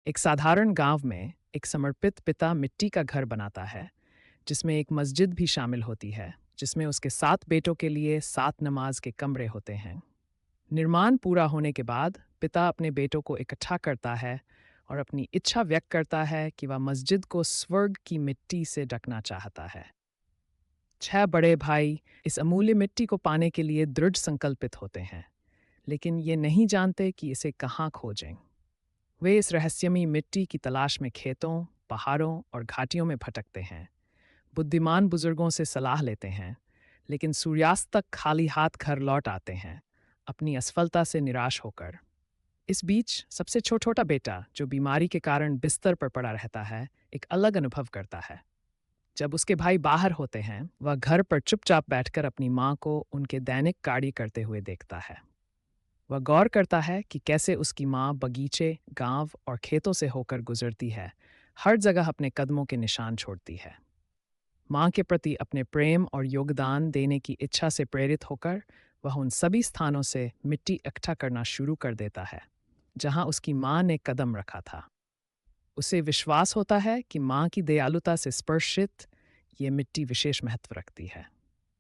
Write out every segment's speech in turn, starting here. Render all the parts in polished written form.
एक साधारण गांव में एक समर्पित पिता मिट्टी का घर बनाता है, जिसमें एक मस्जिद भी शामिल होती है, जिसमें उसके 7 बेटों के लिए 7 नमाज के कमरे होते हैं। निर्माण पूरा होने के बाद पिता अपने बेटों को इकट्ठा करता है और अपनी इच्छा व्यक्त करता है कि वह मस्जिद को स्वर्ग की मिट्टी से ढकना चाहता है। 6 बड़े भाई इस अमूल्य मिट्टी को पाने के लिए दृढ़ संकल्पित होते हैं, लेकिन ये नहीं जानते कि इसे कहाँ खोजें। वे इस रहस्यमयी मिट्टी की तलाश में खेतों, पहाड़ों और घाटियों में भटकते हैं। बुद्धिमान बुजुर्गों से सलाह लेते हैं, लेकिन सूर्यास्त तक खाली हाथ घर लौट आते हैं, अपनी असफलता से निराश होकर। इस बीच सबसे छोटा बेटा, जो बीमारी के कारण बिस्तर पर पड़ा रहता है, एक अलग अनुभव करता है। जब उसके भाई बाहर होते हैं, वह घर पर चुपचाप बैठकर अपनी माँ को उनके दैनिक कार्य करते हुए देखता है। वह गौर करता है कि कैसे उसकी माँ बगीचे, गांव और खेतों से होकर गुजरती है, हर जगह अपने कदमों के निशान छोड़ती है। माँ के प्रति अपने प्रेम और योगदान देने की इच्छा से प्रेरित होकर वह उन सभी स्थानों से मिट्टी इकट्ठा करना शुरू कर देता है, जहाँ उसकी माँ ने कदम रखा था। उसे विश्वास होता है कि माँ की दयालुता से स्पर्शित ये मिट्टी विशेष महत्व रखती है।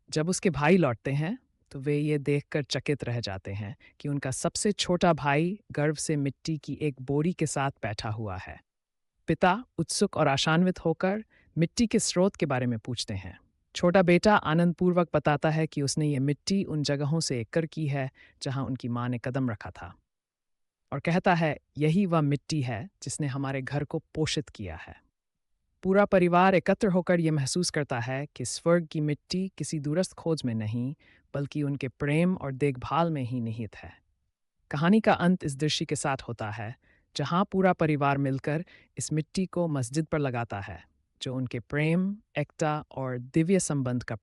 जब उसके भाई लौटते हैं, तो वे ये देखकर चकित रह जाते हैं कि उनका सबसे छोटा भाई गर्व से मिट्टी की एक बोरी के साथ बैठा हुआ है। पिता उत्सुक और आशान्वित होकर मिट्टी के स्रोत के बारे में पूछते हैं। छोटा बेटा आनंदपूर्वक बताता है कि उसने ये मिट्टी उन जगहों से एकत्र की है जहां उनकी माँ ने कदम रखा था, और कहता है, यही वह मिट्टी है जिसने हमारे घर को पोषित किया है। पूरा परिवार एकत्र होकर यह महसूस करता है कि स्वर्ग की मिट्टी किसी दूरस्थ खोज में नहीं, बल्कि उनके प्रेम और देखभाल में ही निहित है। कहानी का अंत इस दृश्य के साथ होता है, जहां पूरा परिवार मिलकर इस मिट्टी को मस्जिद पर लगाता है, जो उनके प्रेम, एकता और दिव्य संबंध का